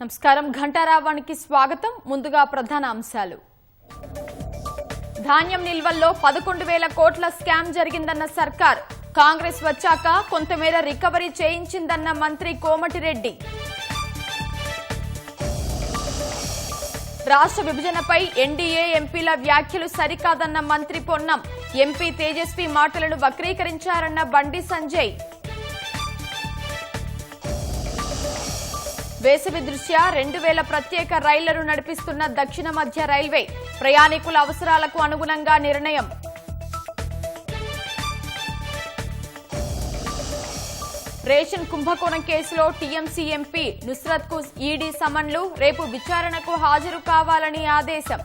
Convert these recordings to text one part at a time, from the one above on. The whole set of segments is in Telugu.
నమస్కారం ఘంటారావానికి స్వాగతం. ముందుగా ప్రధాన అంశాలు. ధాన్యం నిల్వల్లో 11,000 కోట్ల స్కామ్ జరిగిందన్న సర్కార్. కాంగ్రెస్ వచ్చాక కొంతమేర రికవరీ చేయించిందన్న మంత్రి కోమటిరెడ్డి. రాష్ట్ర విభజనపై ఎన్డీఏ ఎంపీల వ్యాఖ్యలు సరికాదన్న మంత్రి పొన్నం. ఎంపీ తేజస్వి మాటలను వక్రీకరించారన్న బండి సంజయ్. వేసవి దృష్ట్యా 2,000 ప్రత్యేక రైళ్లను నడిపిస్తున్న దక్షిణ మధ్య రైల్వే. ప్రయాణికుల అవసరాలకు అనుగుణంగా నిర్ణయం. రేషన్ కుంభకోణం కేసులో టీఎంసీ ఎంపీ నుస్రత్ కు ఈడీ సమన్లు. రేపు విచారణకు హాజరు కావాలని ఆదేశం.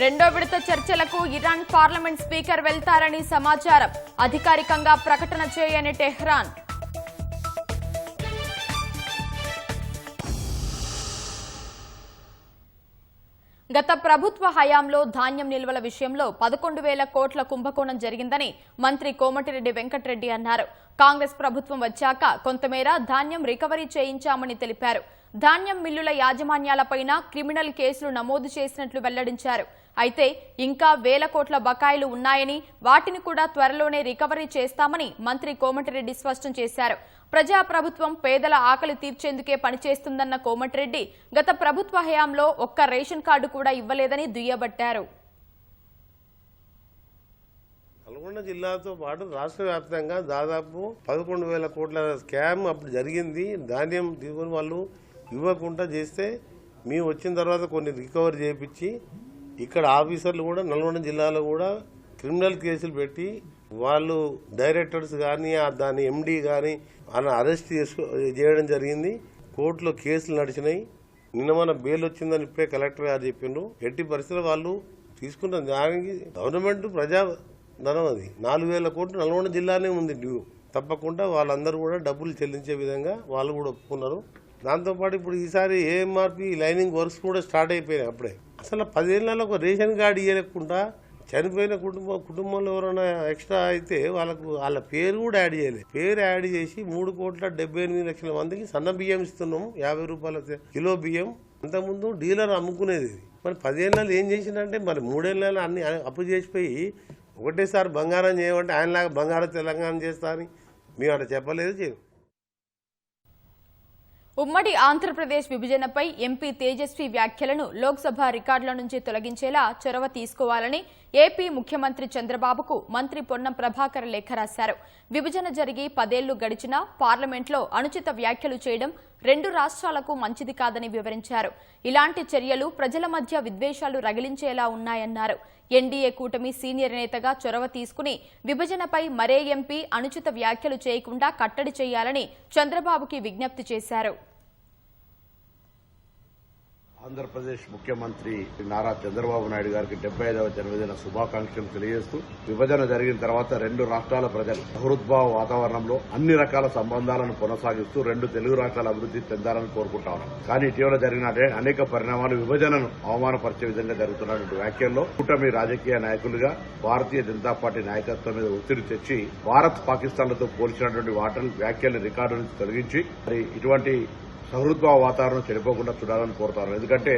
రెండో విడత చర్చలకు ఇరాన్ పార్లమెంట్ స్పీకర్ వెళ్తారని సమాచారం. అధికారికంగా ప్రకటన చేయని టెహ్రాన్. గత ప్రభుత్వ హయాంలో ధాన్యం నిల్వల విషయంలో 11,000 కోట్ల కుంభకోణం జరిగిందని మంత్రి కోమటిరెడ్డి వెంకటరెడ్డి అన్నారు. కాంగ్రెస్ ప్రభుత్వం వచ్చాక కొంతమేర ధాన్యం రికవరీ చేయించామని తెలిపారు. ధాన్యం మిల్లుల యాజమాన్యాలపైన క్రిమినల్ కేసులు నమోదు చేసినట్లు వెల్లడించారు. అయితే ఇంకా 1,000 కోట్ల బకాయిలు ఉన్నాయని, వాటిని కూడా త్వరలోనే రికవరీ చేస్తామని మంత్రి కోమటిరెడ్డి స్పష్టం చేశారు. ప్రజాప్రభుత్వం పేదల ఆకలి తీర్చేందుకే పనిచేస్తుందన్న కోమటిరెడ్డి గత ప్రభుత్వ హయాంలో ఒక్క రేషన్ కార్డు కూడా ఇవ్వలేదని దుయ్యబట్టారు. నల్గొండ జిల్లాతో పాటు రాష్ట్ర వ్యాప్తంగా దాదాపు 11,000 కోట్ల స్కామ్ అప్పుడు జరిగింది. ధాన్యం తీసుకుని వాళ్ళు ఇవ్వకుండా చేస్తే మేము వచ్చిన తర్వాత కొన్ని రికవరీ చేయించి ఇక్కడ ఆఫీసర్లు కూడా నల్గొండ జిల్లాలో కూడా క్రిమినల్ కేసులు పెట్టి వాళ్ళు డైరెక్టర్స్ కానీ దాని ఎండీ కానీ వాళ్ళని అరెస్ట్ చేయడం జరిగింది. కోర్టులో కేసులు నడిచినాయి. నిన్న మన బెయిల్ వచ్చిందని ఇప్పుడే కలెక్టర్ గారు చెప్పిండ్రు. ఎట్టి పరిస్థితుల్లో వాళ్ళు తీసుకున్న దానికి గవర్నమెంట్ ప్రజాధనం అది 4,000 కోట్లు నల్గొండ జిల్లానే ఉంది డ్యూ. తప్పకుండా వాళ్ళందరూ కూడా డబ్బులు చెల్లించే విధంగా వాళ్ళు కూడా ఒప్పుకున్నారు. దాంతోపాటు ఇప్పుడు ఈసారి ఏఎంఆర్పి లైనింగ్ వర్క్స్ కూడా స్టార్ట్ అయిపోయినాయి. అప్పుడే అసలు 10 ఏళ్ళలో ఒక రేషన్ కార్డు ఇవ్వలేకుండా చనిపోయిన కుటుంబంలో ఎవరైనా ఎక్స్ట్రా అయితే వాళ్ళ పేరు కూడా యాడ్ చేయలేదు. పేరు యాడ్ చేసి 3,78,00,000 మందికి సన్న బియ్యం ఇస్తున్నాము. 50 రూపాయల కిలో బియ్యం. అంతకుముందు డీలర్ అమ్ముకునేది. మరి 10 ఏళ్ళలో ఏం చేసిందంటే మరి 3 ఏళ్ళలో అన్ని అప్పు చేసిపోయి ఒకటేసారి బంగారం చేయమంటే ఆయనలాగా బంగారం తెలంగాణ చేస్తా అని మేము అట్లా చెప్పలేదు. ఉమ్మడి ఆంధ్రప్రదేశ్ విభజనపై ఎంపీ తేజస్వి వ్యాఖ్యలను లోక్సభ రికార్డుల నుంచి తొలగించేలా చొరవ తీసుకోవాలని ఏపీ ముఖ్యమంత్రి చంద్రబాబుకు మంత్రి పొన్నం ప్రభాకర్ లేఖ రాశారు. విభజన జరిగి 10 ఏళ్లు గడిచినా పార్లమెంట్లో అనుచిత వ్యాఖ్యలు చేయడం 2 రాష్ట్రాలకు మంచిది కాదని వివరించారు. ఇలాంటి చర్యలు ప్రజల మధ్య విద్వేషాలు రగిలించేలా ఉన్నాయన్నారు. ఎన్డీఏ కూటమి సీనియర్ నేతగా చొరవ తీసుకుని విభజనపై మరే ఎంపీ అనుచిత వ్యాఖ్యలు చేయకుండా కట్టడి చేయాలని చంద్రబాబుకి విజ్ఞప్తి చేశారు. ఆంధ్రప్రదేశ్ ముఖ్యమంత్రి నారా చంద్రబాబు నాయుడు గారికి 75వ జన్మదిన శుభాకాంక్షలు తెలియజేస్తూ విభజన జరిగిన తర్వాత 2 రాష్ట్రాల ప్రజలు సహృద్భావ వాతావరణంలో అన్ని రకాల సంబంధాలను కొనసాగిస్తూ 2 తెలుగు రాష్ట్రాల అభివృద్ధి చెందాలని కోరుకుంటా ఉన్నాం. కానీ ఇటీవల జరిగిన అనేక పరిణామాలు విభజనను అవమానపరిచే విధంగా జరుగుతున్నటువంటి వ్యాఖ్యల్లో కూటమి రాజకీయ నాయకులుగా భారతీయ జనతా పార్టీ నాయకత్వం మీద ఒత్తిడి తెచ్చి భారత్ పాకిస్తాన్లతో పోల్చినటువంటి వ్యాఖ్యల్ని రికార్డు నుంచి తొలగించి మరి ఇటువంటి సహృద్భావ వాతావరణం చెడిపోకుండా చూడాలని కోరుతాను. ఎందుకంటే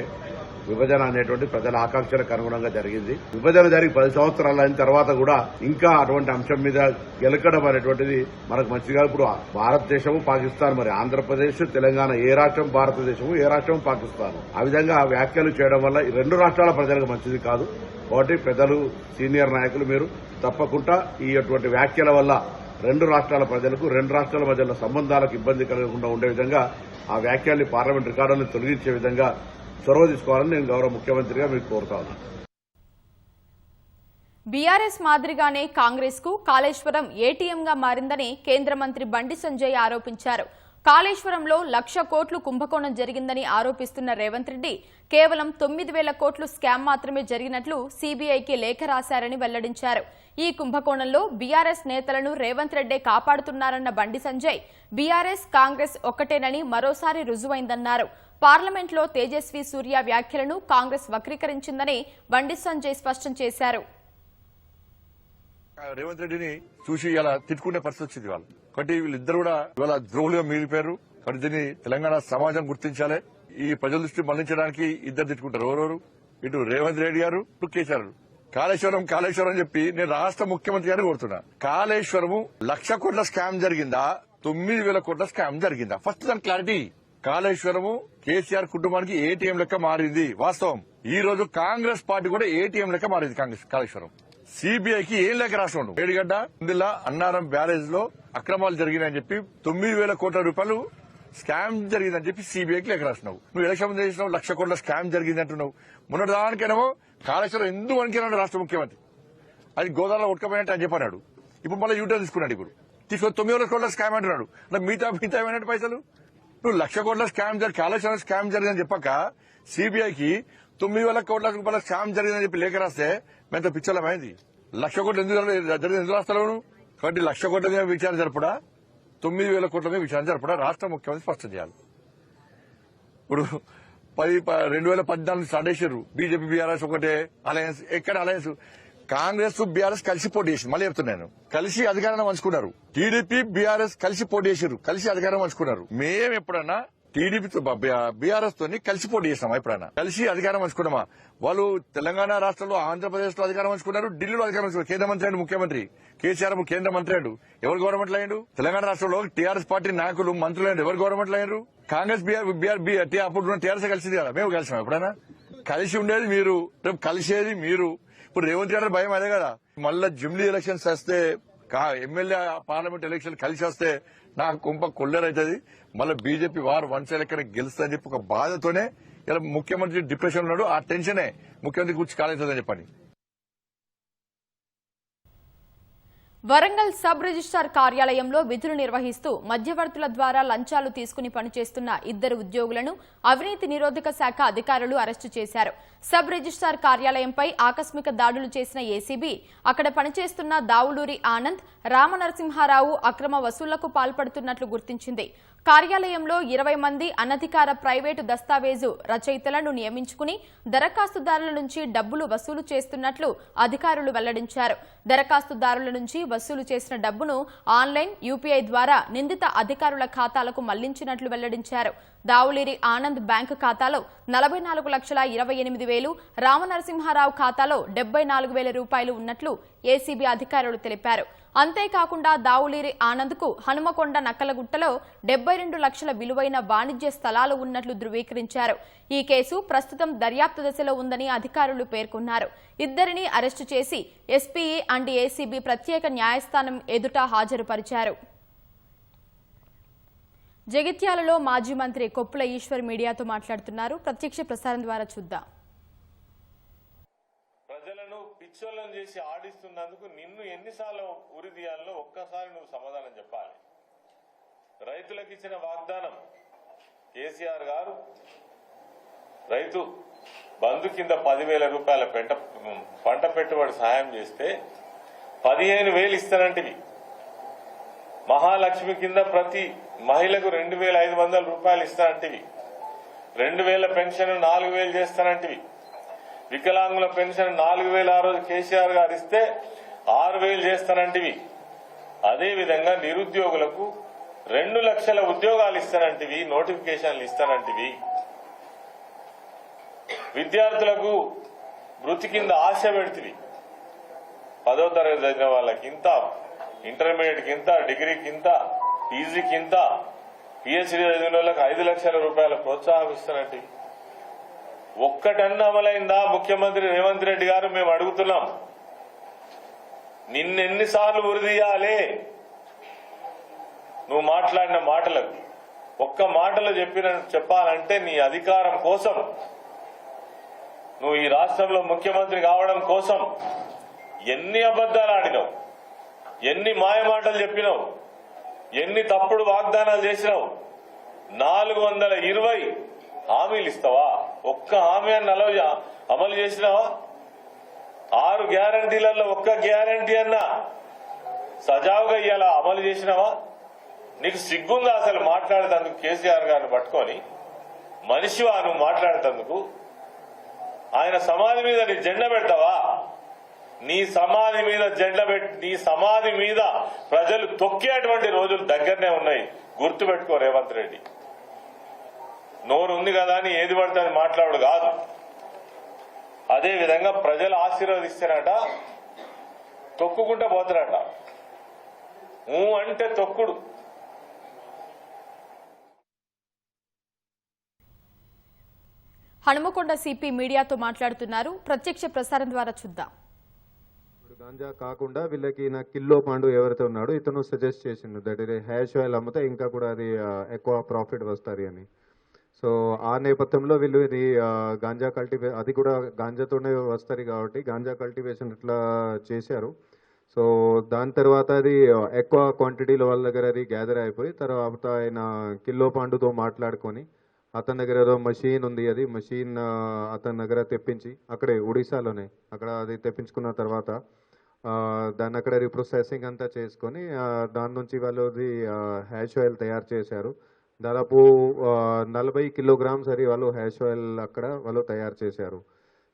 విభజన అనేటువంటి ప్రజల ఆకాంక్షలకు అనుగుణంగా జరిగింది. విభజన జరిగి 10 సంవత్సరాలు అయిన తర్వాత కూడా ఇంకా అటువంటి అంశం మీద గెలకడం అనేటువంటిది మనకు మంచిగా. ఇప్పుడు భారతదేశము పాకిస్తాన్, మరి ఆంధ్రప్రదేశ్ తెలంగాణ ఏ రాష్ట్రం భారతదేశము, ఏ రాష్ట్రం పాకిస్తాన్. ఆ విధంగా వ్యాఖ్యలు చేయడం వల్ల ఈ 2 రాష్ట్రాల ప్రజలకు మంచిది కాదు. కాబట్టి పెద్దలు సీనియర్ నాయకులు మీరు తప్పకుండా ఈ అటువంటి వ్యాఖ్యల వల్ల 2 రాష్ట్రాల ప్రజలకు 2 రాష్ట్రాల మధ్య సంబంధాలకు ఇబ్బంది కలగకుండా ఉండే విధంగా ఆ వ్యాఖ్యల్ని పార్లమెంట్ రికార్డులను తొలగించే విధంగా చొరవ తీసుకోవాలని నేను గౌరవ ముఖ్యమంత్రిగా మీకు కోరుతా ఉన్నాను. బీఆర్ఎస్ మాదిరిగానే కాంగ్రెస్ కు కాళేశ్వరం ఏటీఎంగా మారిందని కేంద్ర మంత్రి బండి సంజయ్ ఆరోపించారు. కాళేశ్వరంలో 1,00,000 కోట్లు కుంభకోణం జరిగిందని ఆరోపిస్తున్న రేవంత్ రెడ్డి కేవలం 9,000 కోట్లు స్కామ్ మాత్రమే జరిగినట్లు సీబీఐకి లేఖ రాశారని వెల్లడించారు. ఈ కుంభకోణంలో బీఆర్ఎస్ నేతలను రేవంత్ రెడ్డే కాపాడుతున్నారన్న బండి సంజయ్ బీఆర్ఎస్ కాంగ్రెస్ ఒక్కటేనని మరోసారి రుజువైందన్నారు. పార్లమెంట్లో తేజస్వి సూర్య వ్యాఖ్యలను కాంగ్రెస్ వక్రీకరించిందని బండి సంజయ్ స్పష్టం చేశారు. రేవంత్ రెడ్డిని చూసి ఇలా తిట్టుకునే పరిస్థితి వచ్చింది వాళ్ళు. కాబట్టి వీళ్ళిద్దరు కూడా ఇవాళ ద్రోహులుగా మిగిలిపోయారు. కాబట్టి దీన్ని తెలంగాణ సమాజం గుర్తించాలి. ఈ ప్రజల దృష్టి మళ్లించడానికి ఇద్దరు తిట్టుకుంటారు. ఎవరెవరు? ఇటు రేవంత్ రెడ్డి గారు, ఇటు కేసీఆర్. కాళేశ్వరం కాళేశ్వరం అని చెప్పి నేను రాష్ట్ర ముఖ్యమంత్రి గారిని కోరుతున్నా. కాళేశ్వరము 1,00,000 కోట్ల స్కామ్ జరిగిందా, 9,000 కోట్ల స్కామ్ జరిగిందా? ఫస్ట్ దాని క్లారిటీ. కాళేశ్వరము కేసీఆర్ కుటుంబానికి ఏటీఎం లెక్క మారింది వాస్తవం. ఈ రోజు కాంగ్రెస్ పార్టీ కూడా ఏటీఎం లెక్క మారింది. కాళేశ్వరం సిబిఐకి ఏం లేక రాష్ట్రం ఏడిగడ్డ ఇందులో అన్నారం బ్యారేజ్ లో అక్రమాలు జరిగినాయని చెప్పి 9,000 కోట్ల రూపాయలు స్కామ్ జరిగిందని చెప్పి సిబిఐకి లేక రాసినావు. నువ్వు ఎలక్షన్ ముందు చేసినావు 1,00,000 కోట్ల స్కామ్ జరిగింది అంటున్నావు. మొన్నటి దానికేనేమో కాళేశ్వరం ఎందుకు వణికినాడు రాష్ట్ర ముఖ్యమంత్రి, అది గోదావరిలో ఉడకపోయినట్టు అని చెప్పన్నాడు. ఇప్పుడు మళ్ళీ యూటర్న్ తీసుకున్నాడు. ఇప్పుడు తీసుకొని 9,000 కోట్ల స్కామ్ అంటున్నాడు. మిగతా ఏమైనట్టు పైసలు? నువ్వు 1,00,000 కోట్ల స్కామ్ కాళేశ్వరం స్కామ్ జరిగిందని చెప్పక సిబిఐకి 9,000 కోట్ల రూపాయల స్కామ్ జరిగిందని చెప్పి లేఖ రాస్తే మేము పిచ్చలమైంది. 1,00,000 కోట్లు ఎందుకు రాస్తావు? కాబట్టి 1,00,000 కోట్ల మీద విచారణ జరపడా, 9,000 కోట్ల మీద విచారణ జరపడా రాష్ట్ర ముఖ్యమంత్రి స్పష్టం చేయాలి. ఇప్పుడు 2014 స్టార్ట్ చేశారు. బీజేపీ బీఆర్ఎస్ ఒకటే అలయన్స్. ఎక్కడ అలయన్స్? కాంగ్రెస్ బీఆర్ఎస్ కలిసి పోటీ చేసింది. మళ్ళీ చెప్తున్నాను, కలిసి అధికారాన్ని పంచుకున్నారు. టీడీపీ బీఆర్ఎస్ కలిసి పోటీ చేశారు, కలిసి అధికారం పంచుకున్నారు. మేము ఎప్పుడన్నా టీడీపీతో బీఆర్ఎస్ తోని కలిసి పోటీ చేసినామా? ఎప్పుడైనా కలిసి అధికారం పంచుకున్నామా? వాళ్ళు తెలంగాణ రాష్ట్రంలో, ఆంధ్రప్రదేశ్ లో అధికారం పంచుకున్నారు, ఢిల్లీలో అధికారం పంచుకున్నారు. కేంద్ర మంత్రి అండు ముఖ్యమంత్రి కేసీఆర్, కేంద్ర మంత్రి అండు. ఎవరు గవర్నమెంట్ అయ్యాడు? తెలంగాణ రాష్ట్రంలో టీఆర్ఎస్ పార్టీ నాయకులు, మంత్రులు అయ్యారు. ఎవరు గవర్నమెంట్ అయ్యారు? కాంగ్రెస్ అప్పుడు టీఆర్ఎస్ కలిసింది కదా. మేము కలిసాం ఎప్పుడైనా? కలిసి ఉండేది మీరు, రేపు కలిసేది మీరు. ఇప్పుడు రేవంత్ రెడ్డి భయం అదే కదా. మళ్ళా జమిలీ ఎలక్షన్స్ వస్తే, ఎమ్మెల్యే పార్లమెంట్ ఎలక్షన్ కలిసి వస్తే నాకు కుంప కొల్లేరైతుంది. మళ్ళీ బీజేపీ వారు వన్ సైడ్ ఎక్కడ గెలుస్తుందని చెప్పి ఒక బాధతోనే ఇలా ముఖ్యమంత్రి డిప్రెషన్ ఉన్నాడు. ఆ టెన్షనే ముఖ్యమంత్రి కూర్చి కాలేదని చెప్పని. వరంగల్ సబ్ రిజిస్టార్ కార్యాలయంలో విధులు నిర్వహిస్తూ మధ్యవర్తుల ద్వారా లంచాలు తీసుకుని పనిచేస్తున్న 2 ఉద్యోగులను అవినీతి నిరోధక శాఖ అధికారులు అరెస్టు చేశారు. సబ్ రిజిస్టార్ కార్యాలయంపై ఆకస్మిక దాడులు చేసిన ఏసీబీ అక్కడ పనిచేస్తున్న దావులూరి ఆనంద్, రామనరసింహారావు అక్రమ వసూళ్లకు పాల్పడుతున్నట్లు గుర్తించింది. కార్యాలయంలో 20 మంది అనధికార ప్రైవేటు దస్తావేజు రచయితలను నియమించుకుని దరఖాస్తుదారుల నుంచి డబ్బులు వసూలు చేస్తున్నట్లు అధికారులు వెల్లడించారు. దరఖాస్తుదారుల నుంచి వసూలు చేసిన డబ్బును ఆన్లైన్, యూపీఐ ద్వారా నిందిత అధికారుల ఖాతాలకు మళ్లించినట్లు వెల్లడించారు. దావులూరి ఆనంద్ బ్యాంకు ఖాతాలో 44,28,000, రామనరసింహారావు ఖాతాలో 74,000 రూపాయలు ఉన్నట్లు ఏసీబీ అధికారులు తెలిపారు. అంతేకాకుండా దావులూరి ఆనంద్ కు హనుమకొండ నక్కలగుట్టలో 72 లక్షల విలువైన వాణిజ్య స్థలాలు ఉన్నట్లు ధృవీకరించారు. ఈ కేసు ప్రస్తుతం దర్యాప్తు దశలో ఉందని అధికారులు పేర్కొన్నారు. 2 అరెస్టు చేసి ఎస్పీఈ అండ్ ఏసీబీ ప్రత్యేక న్యాయస్థానం ఎదుట హాజరుపరిచారు. జగిత్యాలలో మాజీ మంత్రి కొప్పుల ఈశ్వర్ మీడియాతో మాట్లాడుతున్నారు. ప్రత్యక్ష ప్రసారం ద్వారా చూద్దాం. ప్రజలను పిచ్చోళ్ళని చేసి ఆడిస్తున్నందుకు నిన్ను ఎన్నిసార్లు ఉరి తీయాలో ఒక్కసారి నువ్వు సమాధానం చెప్పాలి. రైతులకు ఇచ్చిన వాగ్దానం కేసీఆర్ గారు రైతు బంధు కింద 10,000 రూపాయల పంట పెట్టుబడి సాయం చేస్తే 15,000 ఇస్తానంటివి. మహాలక్ష్మి కింద ప్రతి మహిళకు 2,500 రూపాయలు ఇస్తానంటివి. 2,000 పెన్షన్ 4,000 చేస్తానంటివి. వికలాంగుల పెన్షన్ 4,000 ఆ రోజు కేసీఆర్ గారు ఇస్తే 6,000 చేస్తానంటివి. అదేవిధంగా నిరుద్యోగులకు 2 లక్షల ఉద్యోగాలు ఇస్తానంటివి, నోటిఫికేషన్లు ఇస్తానంటివి. విద్యార్థులకు వృత్తి కింద ఆశ పెడుతుంది. 10వ తరగతి చదివిన వాళ్ళకి ఇంత, ఇంటర్మీడియట్ కింద, డిగ్రీకి ఇంత, పీజీకి ఇంత, పిహెచ్డీ చదివిన వాళ్ళకి 5 లక్షల రూపాయల ప్రోత్సాహం ఇస్తానంటివి. ఒక్కటన్నా అమలైందా? ముఖ్యమంత్రి రేవంత్ రెడ్డి గారు మేము అడుగుతున్నాం. నిన్నెన్నిసార్లు ఉరిదీయాలి? నువ్వు మాట్లాడిన మాటలకు ఒక్క మాటలో చెప్పాలంటే నీ అధికారం కోసం, నువ్వు ఈ రాష్ట్రంలో ముఖ్యమంత్రి కావడం కోసం ఎన్ని అబద్దాలు ఆడినావు, ఎన్ని మాయమాటలు చెప్పినావు, ఎన్ని తప్పుడు వాగ్దానాలు చేసినావు. 420 హామీలు ఇస్తావా? ఒక్క హామీ అన్న అమలు చేసినావా? 6 గ్యారంటీలలో ఒక్క గ్యారంటీ అన్నా సజావుగా ఇవాళ అమలు చేసినావా? నీకు సిగ్గుందా అసలు మాట్లాడేందుకు? కేసీఆర్ గారిని పట్టుకొని మనిషివా నువ్వు మాట్లాడేందుకు? ఆయన సమాధి మీద నీ జెండా పెడతావా? నీ సమాధి మీద జెండా పెట్టి నీ సమాధి మీద ప్రజలు తొక్కేటువంటి రోజులు దగ్గరనే ఉన్నాయి. గుర్తుపెట్టుకో రేవంత్ రెడ్డి. నోరు ఉంది కదా అని ఏది పడితే అది మాట్లాడు కాదు. అదే విధంగా ప్రజలు ఆశీర్వదిస్తారట, తొక్కుకుంటూ పోతారట. అంటే తొక్కుడు. హనుమకొండ సిపి మీడియాతో మాట్లాడుతున్నారు. ప్రత్యక్ష ప్రసారం ద్వారా చూద్దాం. గాంజా కాకుండా వీళ్ళకి నా కిల్లో పాండు ఎవరైతే ఉన్నాడో ఇతను సజెస్ట్ చేసిండు దట్ ఇది హ్యాష్ ఆయిల్ అమ్మితే ఇంకా కూడా అది ఎక్కువ ప్రాఫిట్ వస్తుంది అని. సో ఆ నేపథ్యంలో వీళ్ళు ఇది గాంజా అది కూడా గాంజాతోనే వస్తుంది కాబట్టి గాంజా కల్టివేషన్ ఇట్లా చేశారు. సో దాని తర్వాత అది ఎక్కువ క్వాంటిటీలో వాళ్ళ దగ్గర అది గ్యాదర్ అయిపోయి తర్వాత ఆయన కిల్లో పాండుతో మాట్లాడుకొని అతని దగ్గర ఏదో మషీన్ ఉంది, అది మషీన్ అతని దగ్గర తెప్పించి అక్కడే ఒడిశాలోనే అక్కడ అది తెప్పించుకున్న తర్వాత దాన్ని అక్కడ రీప్రొసెసింగ్ అంతా చేసుకొని దాని నుంచి వాళ్ళు అది హ్యాష్ ఆయిల్ తయారు చేశారు. దాదాపు 40 కిలోగ్రామ్స్ అది వాళ్ళు హ్యాష్ ఆయిల్ అక్కడ వాళ్ళు తయారు చేశారు.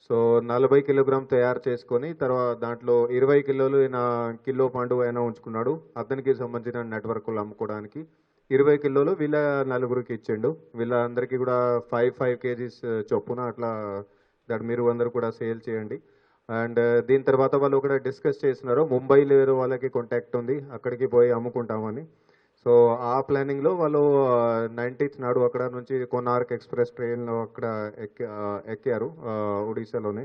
సో 40 కిలోగ్రామ్ తయారు చేసుకొని తర్వాత దాంట్లో 20 కిలోలు ఈయన కిలో పాండు అయినా ఉంచుకున్నాడు. అతనికి సంబంధించిన నెట్వర్క్లు అమ్ముకోవడానికి 20 కిలోలు వీళ్ళ నలుగురికి ఇచ్చిండు. వీళ్ళందరికీ కూడా 5 kgs చొప్పున అట్లా దాని మీరు అందరూ కూడా సేల్ చేయండి. అండ్ దీని తర్వాత వాళ్ళు కూడా డిస్కస్ చేసినారు. ముంబైలో ఏదో వాళ్ళకి కాంటాక్ట్ ఉంది, అక్కడికి పోయి అమ్ముకుంటామని. సో ఆ ప్లానింగ్లో వాళ్ళు 19th నాడు అక్కడ నుంచి కొనార్క్ ఎక్స్ప్రెస్ ట్రైన్లో అక్కడ ఎక్కారు ఒడిశాలోనే.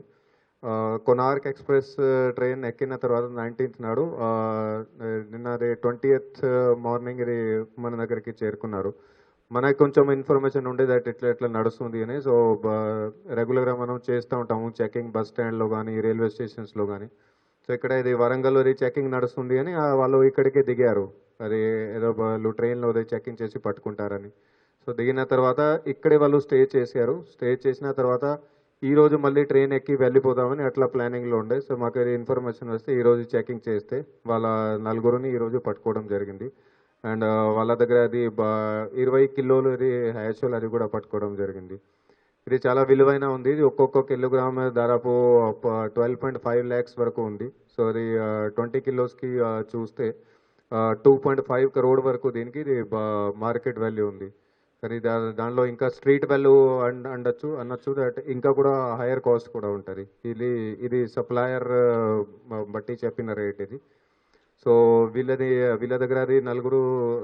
కొనార్క్ ఎక్స్ప్రెస్ ట్రైన్ ఎక్కిన తర్వాత 19th నాడు నిన్న అది 20th మార్నింగ్ ఇది మన దగ్గరికి చేరుకున్నారు. మనకు కొంచెం ఇన్ఫర్మేషన్ ఉండే దట్ ఇట్లా నడుస్తుంది అని. సో రెగ్యులర్గా మనం చేస్తూ ఉంటాము చెకింగ్ బస్ స్టాండ్లో కానీ రైల్వే స్టేషన్స్లో కానీ. సో ఇక్కడ ఇది వరంగల్లో ఇది చెకింగ్ నడుస్తుంది అని వాళ్ళు ఇక్కడికే దిగారు. అది ఏదో వాళ్ళు ట్రైన్లో అది చెకింగ్ చేసి పట్టుకుంటారని. సో దిగిన తర్వాత ఇక్కడే వాళ్ళు స్టే చేశారు. స్టే చేసిన తర్వాత ఈరోజు మళ్ళీ ట్రైన్ ఎక్కి వెళ్ళిపోదామని అట్లా ప్లానింగ్లో ఉండే. సో మాకు అది ఇన్ఫర్మేషన్ వస్తే ఈరోజు చెకింగ్ చేస్తే వాళ్ళ నలుగురిని ఈరోజు పట్టుకోవడం జరిగింది. అండ్ వాళ్ళ దగ్గర అది 20 కిలోలు అది హ్యాష్ ఆయిల్ అది కూడా పట్టుకోవడం జరిగింది. ఇది చాలా విలువైన ఉంది. ఇది ఒక్కొక్క కిలోగ్రామ్ దాదాపు 12.5 lakhs వరకు ఉంది. సో అది 20 కిలోస్కి చూస్తే 2.5 crore వరకు దీనికి ఇది మార్కెట్ వాల్యూ ఉంది. కానీ దానిలో ఇంకా స్ట్రీట్ వాల్యూ అనొచ్చు దట్ ఇంకా కూడా హైయర్ కాస్ట్ కూడా ఉంటుంది. ఇది సప్లయర్ బట్టి చెప్పిన రేట్ ఇది. సో వీళ్ళ దగ్గర అది నలుగురు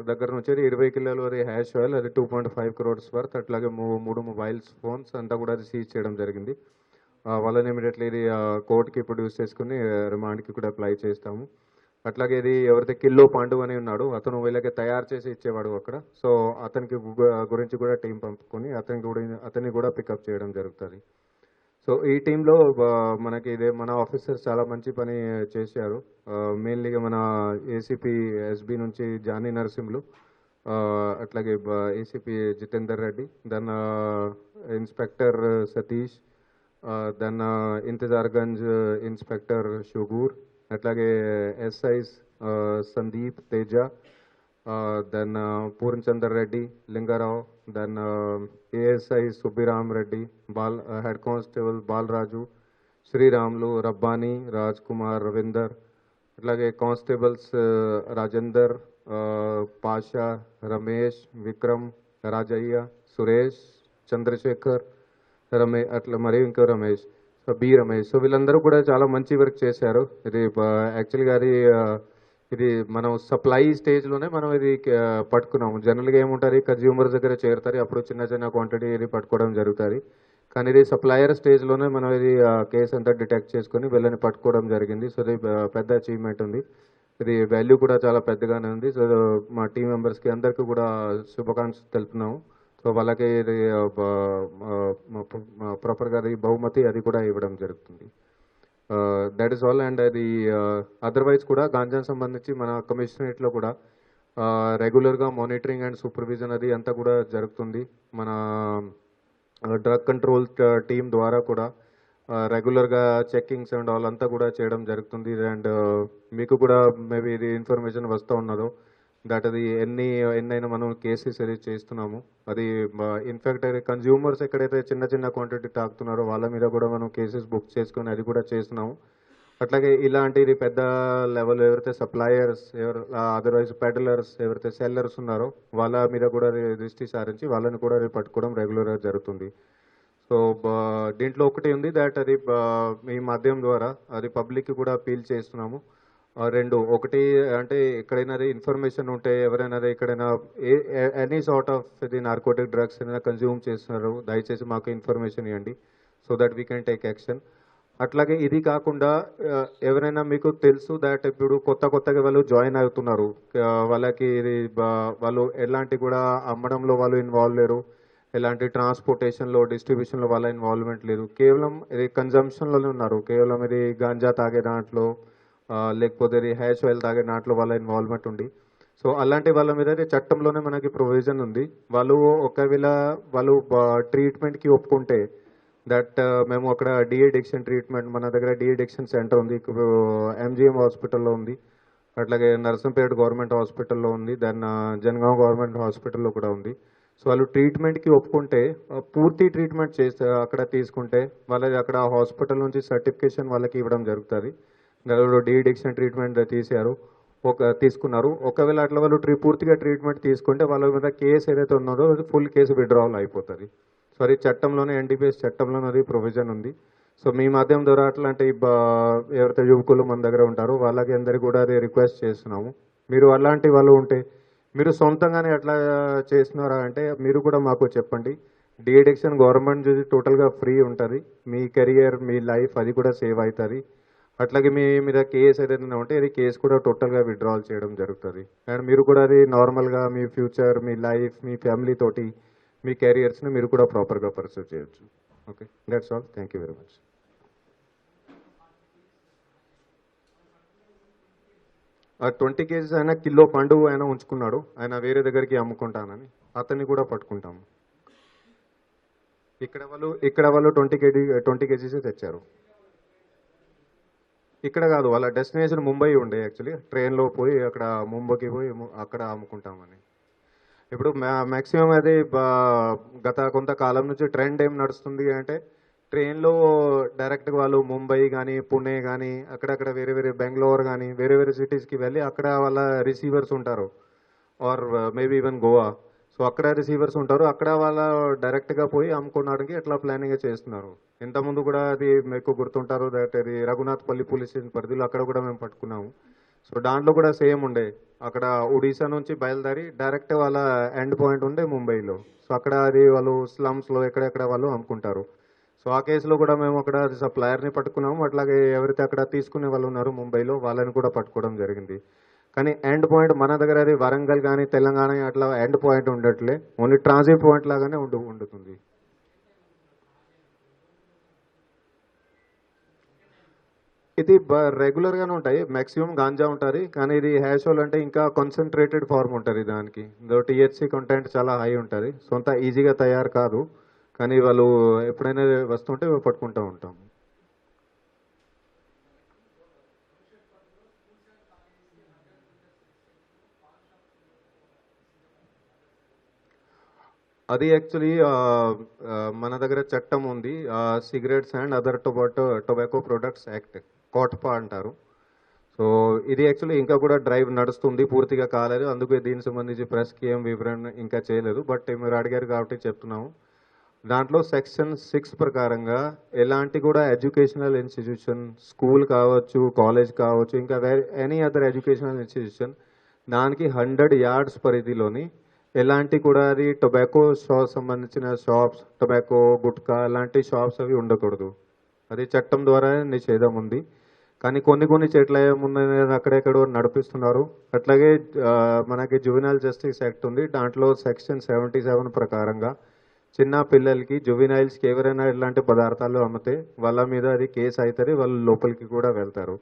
దగ్గర నుంచి 20 కిలోలు అది హ్యాష్ ఆయిల్ అది 2.5 crores వర్త్, అట్లాగే 3 మొబైల్స్ ఫోన్స్ అంతా కూడా అది సీజ్ చేయడం జరిగింది. వాళ్ళని ఇమీడియట్లీ ఇది కోర్టుకి ప్రొడ్యూస్ చేసుకుని రిమాండ్కి కూడా అప్లై చేస్తాము. అట్లాగే ఇది ఎవరైతే కిల్లో పాండు అని ఉన్నాడు అతను వీళ్ళకి తయారు చేసి ఇచ్చేవాడు అక్కడ. సో అతనికి గురించి కూడా టీం పంపుకొని అతన్ని కూడా పికప్ చేయడం జరుగుతుంది. సో ఈ టీంలో మనకి ఇదే మన ఆఫీసర్స్ చాలా మంచి పని చేశారు. మెయిన్లీగా మన ఏసీపీ ఎస్బీ నుంచి జానీ నరసింహులు, అట్లాగే ACP Jitender Reddy, then inspector Satish, then Intezarganj inspector Shukoor, అట్లాగే SIs Sandeep Teja, then Purnachander Reddy Lingarao, then ASI Subbiram Reddy, head constable Balaraju, Sriramulu, Rabbani, Raj Kumar, Ravinder, అట్లాగే కానిస్టేబుల్స్ రాజేందర్, పాషా, రమేష్, విక్రమ్, రాజయ్య, సురేష్, చంద్రశేఖర్, అట్లా మరియు ఇంకో రమేష్, బి రమేష్. సో వీళ్ళందరూ కూడా చాలా మంచి వర్క్ చేశారు. ఇది యాక్చువల్గా ఇది మనం సప్లై స్టేజ్లోనే మనం ఇది పట్టుకున్నాము. జనరల్గా ఏముంటుంది కన్జ్యూమర్స్ దగ్గర చేరుతారు, అప్పుడు చిన్న క్వాంటిటీ ఇది పట్టుకోవడం జరుగుతుంది. కానీ ఇది సప్లయర్ స్టేజ్లోనే మనం ఇది కేసు అంతా డిటెక్ట్ చేసుకొని వీళ్ళని పట్టుకోవడం జరిగింది. సో ఇది పెద్ద అచీవ్మెంట్ ఉంది. ఇది వాల్యూ కూడా చాలా పెద్దగానే ఉంది. సో మా టీం మెంబర్స్కి అందరికీ కూడా శుభాకాంక్షలు తెలుపుతున్నాము. సో వాళ్ళకి ఇది ప్రాపర్గా అది బహుమతి అది కూడా ఇవ్వడం జరుగుతుంది. That is all. అండ్ అది అదర్వైజ్ కూడా గాంజాకు సంబంధించి మన కమిషనరేట్లో కూడా రెగ్యులర్గా మానిటరింగ్ అండ్ సూపర్విజన్ అది అంతా కూడా జరుగుతుంది. మన డ్రగ్ కంట్రోల్ టీం ద్వారా కూడా రెగ్యులర్గా చెక్కింగ్స్ అండ్ ఆల్ అంతా కూడా చేయడం జరుగుతుంది. అండ్ మీకు కూడా మేబీ ఇది ఇన్ఫర్మేషన్ వస్తూ ఉన్నదో దట్ అది ఎన్నైనా మనం కేసెస్ అది చేస్తున్నాము. అది ఇన్ఫ్యాక్ట్ అది కన్జ్యూమర్స్ ఎక్కడైతే చిన్న క్వాంటిటీ తాగుతున్నారో వాళ్ళ మీద కూడా మనం కేసెస్ బుక్ చేసుకొని అది కూడా చేస్తున్నాము. అట్లాగే ఇలాంటిది పెద్ద లెవెల్ ఎవరైతే సప్లయర్స్ అదర్వైజ్ పెడలర్స్ ఎవరైతే సెల్లర్స్ ఉన్నారో వాళ్ళ మీద కూడా దృష్టి సారించి వాళ్ళని కూడా పట్టుకోవడం రెగ్యులర్గా జరుగుతుంది. సో దీంట్లో ఒకటి ఉంది దాట్ అది ఈ మాధ్యమం ద్వారా అది పబ్లిక్కి కూడా అపీల్ చేస్తున్నాము. రెండు, ఒకటి అంటే ఎక్కడైనా ఇన్ఫర్మేషన్ ఉంటే ఎవరైనా ఎక్కడైనా ఎనీ సార్ట్ ఆఫ్ ఇది నార్కోటిక్ డ్రగ్స్ ఏదైనా కన్జ్యూమ్ చేస్తున్నారు దయచేసి మాకు ఇన్ఫర్మేషన్ ఇవ్వండి so that we can take action. అట్లాగే ఇది కాకుండా ఎవరైనా మీకు తెలుసు దాట్ ఇప్పుడు కొత్తగా వాళ్ళు జాయిన్ అవుతున్నారు, వాళ్ళకి ఇది వాళ్ళు ఎలాంటి కూడా అమ్మడంలో వాళ్ళు ఇన్వాల్వ్ లేరు, ఎలాంటి ట్రాన్స్పోర్టేషన్లో డిస్ట్రిబ్యూషన్లో వాళ్ళ ఇన్వాల్వ్మెంట్ లేదు, కేవలం ఇది కన్జంప్షన్లోనే ఉన్నారు, కేవలం ఇది గాంజా తాగే దాంట్లో లేకపోతే ఇది హ్యాష్ ఆయిల్ తాగే దాంట్లో వాళ్ళ ఇన్వాల్వ్మెంట్ ఉంది. సో అలాంటి వాళ్ళ మీద చట్టంలోనే మనకి ప్రొవిజన్ ఉంది. వాళ్ళు ఒకవేళ వాళ్ళు ట్రీట్మెంట్కి ఒప్పుకుంటే దట్ మేము అక్కడ డి అడిక్షన్ ట్రీట్మెంట్ మన దగ్గర డి అడిక్షన్ సెంటర్ ఉంది, ఎంజిఎం హాస్పిటల్లో ఉంది, అట్లాగే నర్సంపేట గవర్నమెంట్ హాస్పిటల్లో ఉంది, దెన్ జనగాం గవర్నమెంట్ హాస్పిటల్లో కూడా ఉంది. సో వాళ్ళు ట్రీట్మెంట్కి ఒప్పుకుంటే పూర్తి ట్రీట్మెంట్ చేస్తే అక్కడ తీసుకుంటే వాళ్ళకి అక్కడ హాస్పిటల్ నుంచి సర్టిఫికేషన్ వాళ్ళకి ఇవ్వడం జరుగుతుంది. వాళ్ళు డి అడిక్షన్ ట్రీట్మెంట్ తీసుకున్నారు. ఒకవేళ అట్లా వాళ్ళు పూర్తిగా ట్రీట్మెంట్ తీసుకుంటే వాళ్ళ మీద కేసు ఏదైతే ఉన్నదో ఫుల్ కేసు విత్డ్రావల్ అయిపోతుంది. సో అది చట్టంలోనే ఎన్డీపీఎస్ చట్టంలోనే అది ప్రొవిజన్ ఉంది. సో మీ మాధ్యమం ద్వారా అట్లాంటి ఎవరైతే యువకులు మన దగ్గర ఉంటారో వాళ్ళకి అందరికీ కూడా అది రిక్వెస్ట్ చేస్తున్నాము. మీరు అలాంటి వాళ్ళు ఉంటే మీరు సొంతంగానే ఎట్లా చేస్తున్నారా అంటే మీరు కూడా మాకు చెప్పండి. డి అడిక్షన్ గవర్నమెంట్ టోటల్గా ఫ్రీ ఉంటుంది, మీ కెరియర్ మీ లైఫ్ అది కూడా సేవ్ అవుతుంది. అట్లాగే మీ మీద కేసు ఏదైనా ఉంటే అది కేసు కూడా టోటల్గా విత్డ్రాల్ చేయడం జరుగుతుంది. అండ్ మీరు కూడా అది నార్మల్గా మీ ఫ్యూచర్ మీ లైఫ్ మీ ఫ్యామిలీ తోటి మీ కెరియర్స్ని మీరు కూడా ప్రాపర్గా పర్సూ చేయొచ్చు. Okay, that's all. Thank you very much. 20 kgs ఆయన కిలో పండు ఆయన ఉంచుకున్నాడు, ఆయన వేరే దగ్గరికి అమ్ముకుంటానని అతన్ని కూడా పట్టుకుంటాము. ఇక్కడ వాళ్ళు 20 కేజీసే తెచ్చారు. ఇక్కడ కాదు, వాళ్ళ డెస్టినేషన్ ముంబై ఉండే యాక్చువల్లీ, ట్రైన్లో పోయి అక్కడ ముంబైకి పోయి అక్కడ అమ్ముకుంటామని. ఇప్పుడు మ్యాక్సిమం అది గత కొంతకాలం నుంచి ట్రెండ్ ఏం నడుస్తుంది అంటే ట్రైన్లో డైరెక్ట్గా వాళ్ళు ముంబై కానీ పుణే కానీ అక్కడక్కడ వేరే బెంగళూరు కానీ వేరే సిటీస్కి వెళ్ళి అక్కడ వాళ్ళ రిసీవర్స్ ఉంటారు, or maybe even Goa. So అక్కడ రిసీవర్స్ ఉంటారు, అక్కడ వాళ్ళ డైరెక్ట్గా పోయి అమ్ముకోవడానికి ఎట్లా ప్లానింగ్ చేస్తున్నారు. ఇంతకుముందు కూడా అది మీకు గుర్తుంటారు దట్ అది రఘునాథ్పల్లి పోలీస్ స్టేషన్ పరిధిలో అక్కడ కూడా మేము పట్టుకున్నాము. సో దాంట్లో కూడా సేమ్ ఉండే, అక్కడ ఒడిశా నుంచి బయలుదేరి డైరెక్ట్ వాళ్ళ ఎండ్ పాయింట్ ఉండే ముంబైలో. సో అక్కడ అది వాళ్ళు స్లమ్స్లో ఎక్కడెక్కడ వాళ్ళు అమ్ముకుంటారు. సో ఆ కేసులో కూడా మేము అక్కడ సప్లయర్ని పట్టుకున్నాము, అట్లాగే ఎవరైతే అక్కడ తీసుకునే వాళ్ళు ఉన్నారో ముంబైలో వాళ్ళని కూడా పట్టుకోవడం జరిగింది. కానీ ఎండ్ పాయింట్ మన దగ్గర అది వరంగల్ కానీ తెలంగాణ అట్లా ఎండ్ పాయింట్ ఉండట్లే, ఓన్లీ ట్రాన్సిట్ పాయింట్ లాగానే ఉంటుంది. ఇది రెగ్యులర్గానే ఉంటాయి, మ్యాక్సిమం గాంజా ఉంటుంది, కానీ ఇది హ్యాష్ ఆయిల్ అంటే ఇంకా కాన్సన్ట్రేటెడ్ ఫార్మ్ ఉంటుంది. దానికి టీహెచ్సీ కంటెంట్ చాలా హై ఉంటుంది, సొంత ఈజీగా తయారు కాదు, కానీ వాళ్ళు ఎప్పుడైనా వస్తుంటే పట్టుకుంటూ ఉంటాం. అది యాక్చువల్లీ మన దగ్గర చట్టం ఉంది, cigarettes and other tobacco products act, COTPA అంటారు. సో ఇది యాక్చువల్లీ ఇంకా కూడా డ్రైవ్ నడుస్తుంది, పూర్తిగా కాలేదు, అందుకే దీనికి సంబంధించి ప్రెస్కి ఏం వివరణ ఇంకా చేయలేదు. బట్ మీరు అడిగారు కాబట్టి చెప్తున్నాము. దాంట్లో సెక్షన్ 6 ప్రకారంగా ఎలాంటి కూడా ఎడ్యుకేషనల్ ఇన్స్టిట్యూషన్, స్కూల్ కావచ్చు, కాలేజ్ కావచ్చు, ఇంకా ఎనీ అదర్ ఎడ్యుకేషనల్ ఇన్స్టిట్యూషన్ దానికి 100 yards పరిధిలోని ఎలాంటి కూడా అది టొబాకో సంబంధించిన షాప్స్, టొబాకో గుట్కా అలాంటి షాప్స్ అవి ఉండకూడదు. అది చట్టం ద్వారా నిషేధం ఉంది. కానీ కొన్ని చెట్ల ఏముందని అక్కడెక్కడో నడిపిస్తున్నారు. అట్లాగే మనకి జువెనైల్ జస్టిస్ యాక్ట్ ఉంది, దాంట్లో సెక్షన్ 77 ప్రకారంగా చిన్న పిల్లలకి జువెనైల్స్కి ఎవరైనా ఇలాంటి పదార్థాలు అమ్మితే వాళ్ళ మీద అది కేసు అవుతుంది, వాళ్ళు లోపలికి కూడా వెళ్తారు.